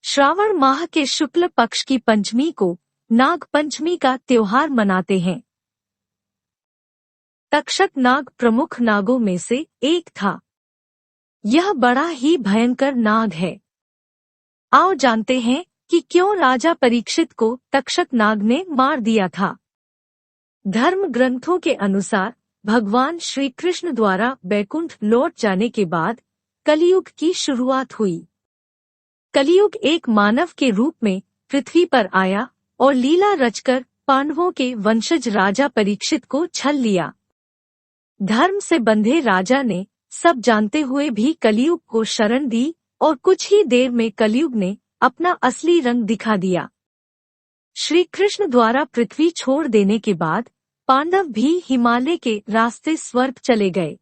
श्रावण माह के शुक्ल पक्ष की पंचमी को नाग पंचमी का त्योहार मनाते हैं। तक्षक नाग प्रमुख नागों में से एक था। यह बड़ा ही भयंकर नाग है। आओ जानते हैं कि क्यों राजा परीक्षित को तक्षक नाग ने मार दिया था। धर्म ग्रंथों के अनुसार भगवान श्री कृष्ण द्वारा बैकुंठ लौट जाने के बाद कलियुग की शुरुआत हुई। कलियुग एक मानव के रूप में पृथ्वी पर आया और लीला रचकर पांडवों के वंशज राजा परीक्षित को छल लिया। धर्म से बंधे राजा ने सब जानते हुए भी कलियुग को शरण दी और कुछ ही देर में कलियुग ने अपना असली रंग दिखा दिया। श्री कृष्ण द्वारा पृथ्वी छोड़ देने के बाद पांडव भी हिमालय के रास्ते स्वर्ग चले गए।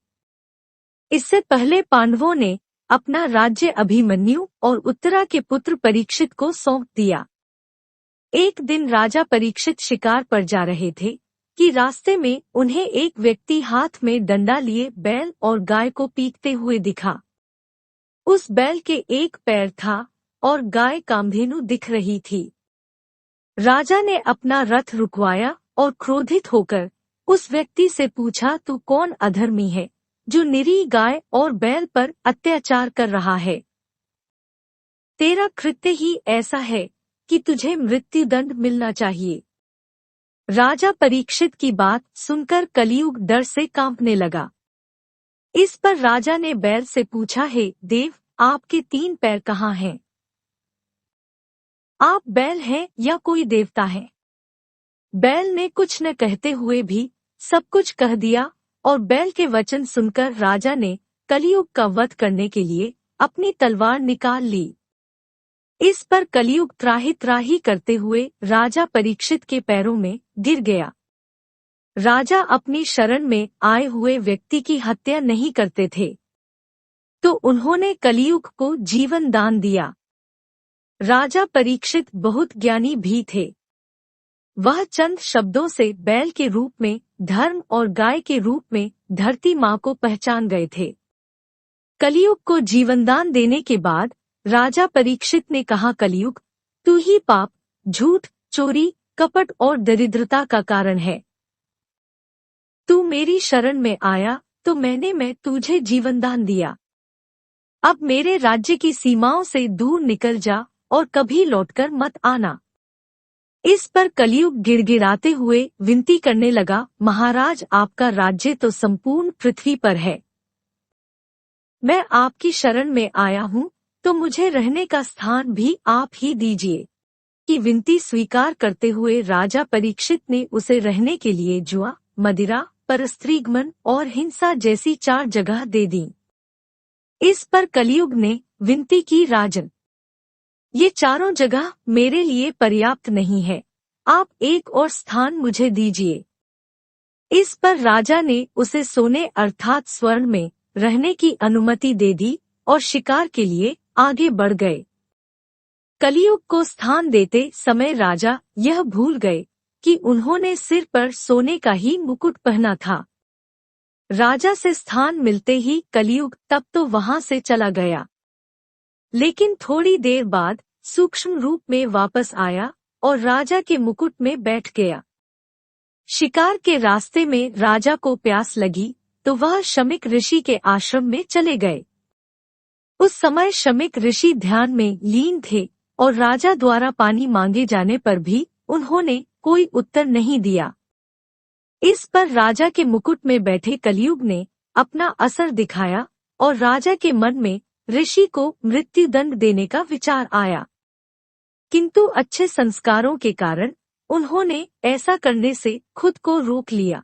इससे पहले पांडवों ने अपना राज्य अभिमन्यु और उत्तरा के पुत्र परीक्षित को सौंप दिया। एक दिन राजा परीक्षित शिकार पर जा रहे थे कि रास्ते में उन्हें एक व्यक्ति हाथ में डंडा लिए बैल और गाय को पीटते हुए दिखा। उस बैल के एक पैर था और गाय कामधेनु दिख रही थी। राजा ने अपना रथ रुकवाया और क्रोधित होकर उस व्यक्ति से पूछा, तू कौन अधर्मी है जो निरी गाय और बैल पर अत्याचार कर रहा है? तेरा कृत्य ही ऐसा है कि तुझे मृत्युदंड मिलना चाहिए। राजा परीक्षित की बात सुनकर कलियुग डर से कांपने लगा। इस पर राजा ने बैल से पूछा, हे देव, आपके 3 पैर कहाँ हैं? आप बैल हैं या कोई देवता है? बैल ने कुछ न कहते हुए भी सब कुछ कह दिया और बैल के वचन सुनकर राजा ने कलियुग का वध करने के लिए अपनी तलवार निकाल ली। इस पर कलियुग त्राहि त्राहि करते हुए राजा परीक्षित के पैरों में गिर गया। राजा अपनी शरण में आए हुए व्यक्ति की हत्या नहीं करते थे, तो उन्होंने कलियुग को जीवन दान दिया। राजा परीक्षित बहुत ज्ञानी भी थे। वह चंद शब्दों से बैल के रूप में धर्म और गाय के रूप में धरती माँ को पहचान गए थे। कलियुग को जीवनदान देने के बाद राजा परीक्षित ने कहा, कलियुग, तू ही पाप, झूठ, चोरी, कपट और दरिद्रता का कारण है। तू मेरी शरण में आया तो मैं तुझे जीवनदान दिया। अब मेरे राज्य की सीमाओं से दूर निकल जा और कभी लौटकर मत आना। इस पर कलियुग गिड़गिड़ाते हुए विनती करने लगा, महाराज, आपका राज्य तो संपूर्ण पृथ्वी पर है। मैं आपकी शरण में आया हूँ तो मुझे रहने का स्थान भी आप ही दीजिए। की विनती स्वीकार करते हुए राजा परीक्षित ने उसे रहने के लिए जुआ, मदिरा, परस्त्रीगमन और हिंसा जैसी 4 जगह दे दी। इस पर कलियुग ने विनती की, राजन, ये चारों जगह मेरे लिए पर्याप्त नहीं है, आप एक और स्थान मुझे दीजिए। इस पर राजा ने उसे सोने अर्थात स्वर्ण में रहने की अनुमति दे दी और शिकार के लिए आगे बढ़ गए। कलियुग को स्थान देते समय राजा यह भूल गए कि उन्होंने सिर पर सोने का ही मुकुट पहना था। राजा से स्थान मिलते ही कलियुग तब तो वहां से चला गया, लेकिन थोड़ी देर बाद सूक्ष्म रूप में वापस आया और राजा के मुकुट में बैठ गया। शिकार के रास्ते में राजा को प्यास लगी तो वह शमिक ऋषि के आश्रम में चले गए। उस समय शमिक ऋषि ध्यान में लीन थे और राजा द्वारा पानी मांगे जाने पर भी उन्होंने कोई उत्तर नहीं दिया। इस पर राजा के मुकुट में बैठे कलियुग ने अपना असर दिखाया और राजा के मन में ऋषि को मृत्युदंड देने का विचार आया, किंतु अच्छे संस्कारों के कारण उन्होंने ऐसा करने से खुद को रोक लिया।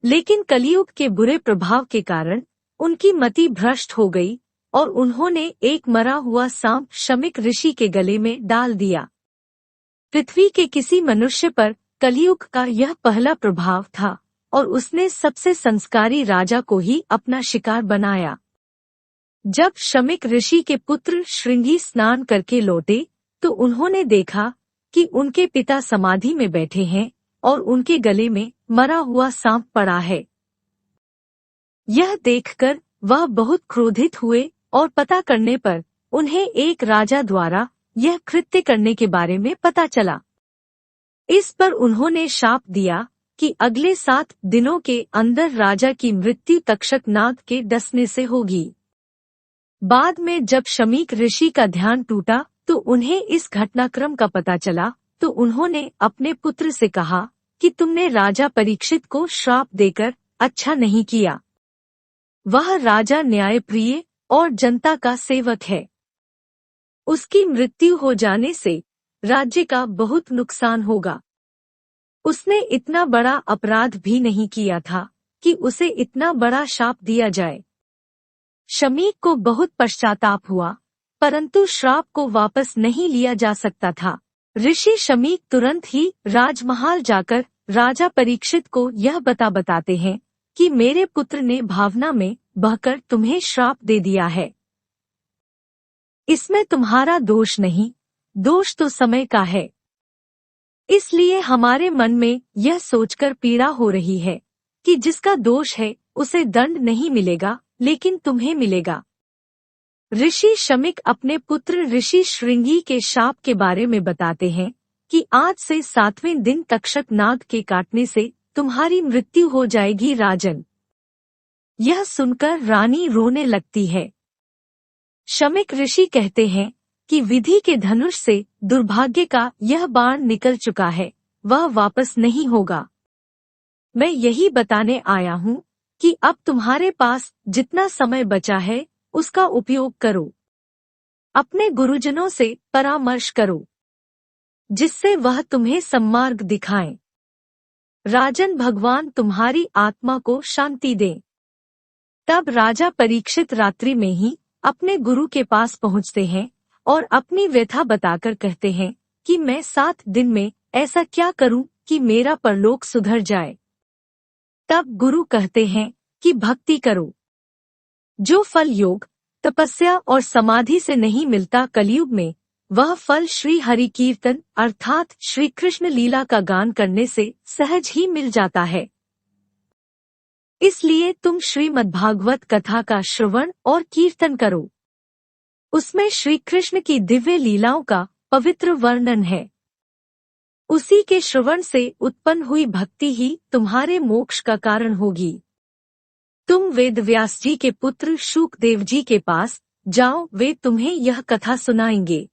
लेकिन कलियुग के बुरे प्रभाव के कारण उनकी मति भ्रष्ट हो गई और उन्होंने एक मरा हुआ सांप शमिक ऋषि के गले में डाल दिया। पृथ्वी के किसी मनुष्य पर कलियुग का यह पहला प्रभाव था और उसने सबसे संस्कारी राजा को ही अपना शिकार बनाया। जब शमिक ऋषि के पुत्र श्रृंगी स्नान करके लौटे तो उन्होंने देखा कि उनके पिता समाधि में बैठे हैं और उनके गले में मरा हुआ सांप पड़ा है। यह देखकर वह बहुत क्रोधित हुए और पता करने पर उन्हें एक राजा द्वारा यह कृत्य करने के बारे में पता चला। इस पर उन्होंने शाप दिया कि अगले 7 दिनों के अंदर राजा की मृत्यु तक्षक नाग के डसने से होगी। बाद में जब शमीक ऋषि का ध्यान टूटा तो उन्हें इस घटनाक्रम का पता चला, तो उन्होंने अपने पुत्र से कहा कि तुमने राजा परीक्षित को श्राप देकर अच्छा नहीं किया। वह राजा न्यायप्रिय और जनता का सेवक है। उसकी मृत्यु हो जाने से राज्य का बहुत नुकसान होगा। उसने इतना बड़ा अपराध भी नहीं किया था कि उसे इतना बड़ा शाप दिया जाए। शमीक को बहुत पश्चाताप हुआ, परंतु श्राप को वापस नहीं लिया जा सकता था। ऋषि शमीक तुरंत ही राजमहल जाकर राजा परीक्षित को यह बताते हैं कि मेरे पुत्र ने भावना में बहकर तुम्हें श्राप दे दिया है। इसमें तुम्हारा दोष नहीं, दोष तो समय का है। इसलिए हमारे मन में यह सोचकर पीड़ा हो रही है कि जिसका दोष है उसे दंड नहीं मिलेगा, लेकिन तुम्हें मिलेगा। ऋषि शमीक अपने पुत्र ऋषि श्रृंगी के शाप के बारे में बताते हैं कि आज से 7वें दिन तक्षक नाग के काटने से तुम्हारी मृत्यु हो जाएगी राजन। यह सुनकर रानी रोने लगती है। शमीक ऋषि कहते हैं कि विधि के धनुष से दुर्भाग्य का यह बाण निकल चुका है, वह वापस नहीं होगा। मैं यही बताने आया हूँ कि अब तुम्हारे पास जितना समय बचा है उसका उपयोग करो। अपने गुरुजनों से परामर्श करो, जिससे वह तुम्हें सन्मार्ग दिखाएं। राजन, भगवान तुम्हारी आत्मा को शांति दें। तब राजा परीक्षित रात्रि में ही अपने गुरु के पास पहुँचते हैं और अपनी व्यथा बताकर कहते हैं कि मैं 7 दिन में ऐसा क्या करूं कि मेरा परलोक सुधर जाए। तब गुरु कहते हैं कि भक्ति करो। जो फल योग, तपस्या और समाधि से नहीं मिलता कलयुग में, वह फल श्री हरि कीर्तन अर्थात श्री कृष्ण लीला का गान करने से सहज ही मिल जाता है। इसलिए तुम श्रीमद्भागवत कथा का श्रवण और कीर्तन करो। उसमें श्री कृष्ण की दिव्य लीलाओं का पवित्र वर्णन है। उसी के श्रवण से उत्पन्न हुई भक्ति ही तुम्हारे मोक्ष का कारण होगी। तुम वेदव्यास जी के पुत्र शुकदेव जी के पास जाओ, वे तुम्हें यह कथा सुनाएंगे।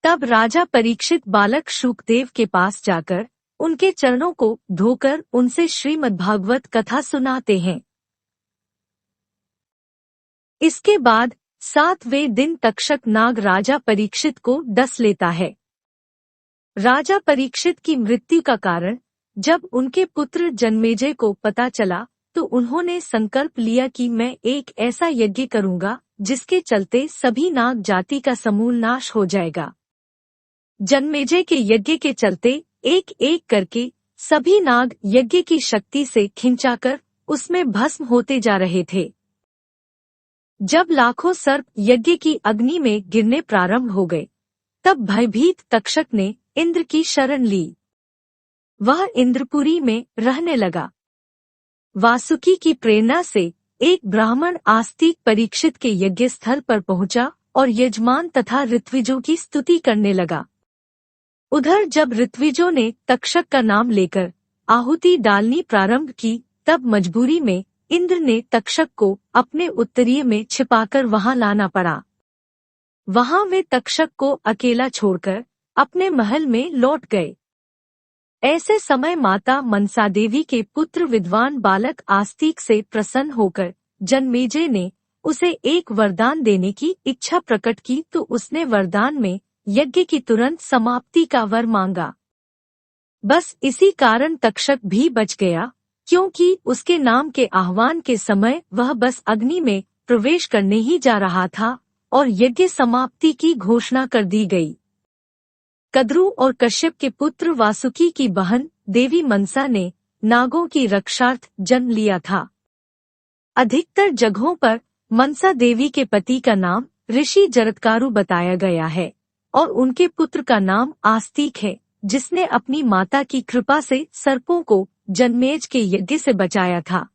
तब राजा परीक्षित बालक शुकदेव के पास जाकर उनके चरणों को धोकर उनसे श्रीमद्भागवत कथा सुनाते हैं। इसके बाद 7वें दिन तक्षक नाग राजा परीक्षित को डस लेता है। राजा परीक्षित की मृत्यु का कारण जब उनके पुत्र जन्मेजय को पता चला तो उन्होंने संकल्प लिया कि मैं एक ऐसा यज्ञ करूंगा जिसके चलते सभी नाग जाति का समूल नाश हो जाएगा। जन्मेजय के यज्ञ के चलते एक एक करके सभी नाग यज्ञ की शक्ति से खिंचाकर उसमें भस्म होते जा रहे थे। जब लाखों सर्प यज्ञ की अग्नि में गिरने प्रारंभ हो गए, तब भयभीत तक्षक ने इंद्र की शरण ली। वह इंद्रपुरी में रहने लगा। वासुकी की प्रेरणा से एक ब्राह्मण आस्तिक परीक्षित के यज्ञ स्थल पर पहुंचा और यजमान तथा ऋत्विजों की स्तुति करने लगा। उधर जब ऋत्विजों ने तक्षक का नाम लेकर आहुति डालनी प्रारंभ की, तब मजबूरी में इंद्र ने तक्षक को अपने उत्तरीय में छिपाकर वहां लाना पड़ा। वहां वे तक्षक को अकेला छोड़कर अपने महल में लौट गए। ऐसे समय माता मनसा देवी के पुत्र विद्वान बालक आस्तिक से प्रसन्न होकर जन्मेजय ने उसे एक वरदान देने की इच्छा प्रकट की, तो उसने वरदान में यज्ञ की तुरंत समाप्ति का वर मांगा। बस इसी कारण तक्षक भी बच गया, क्योंकि उसके नाम के आह्वान के समय वह बस अग्नि में प्रवेश करने ही जा रहा था और यज्ञ समाप्ति की घोषणा कर दी गई। कद्रु और कश्यप के पुत्र वासुकी की बहन देवी मनसा ने नागों की रक्षार्थ जन्म लिया था। अधिकतर जगहों पर मनसा देवी के पति का नाम ऋषि जरत्कारु बताया गया है और उनके पुत्र का नाम आस्तिक है, जिसने अपनी माता की कृपा से सर्पों को जन्मेज के यज्ञ से बचाया था।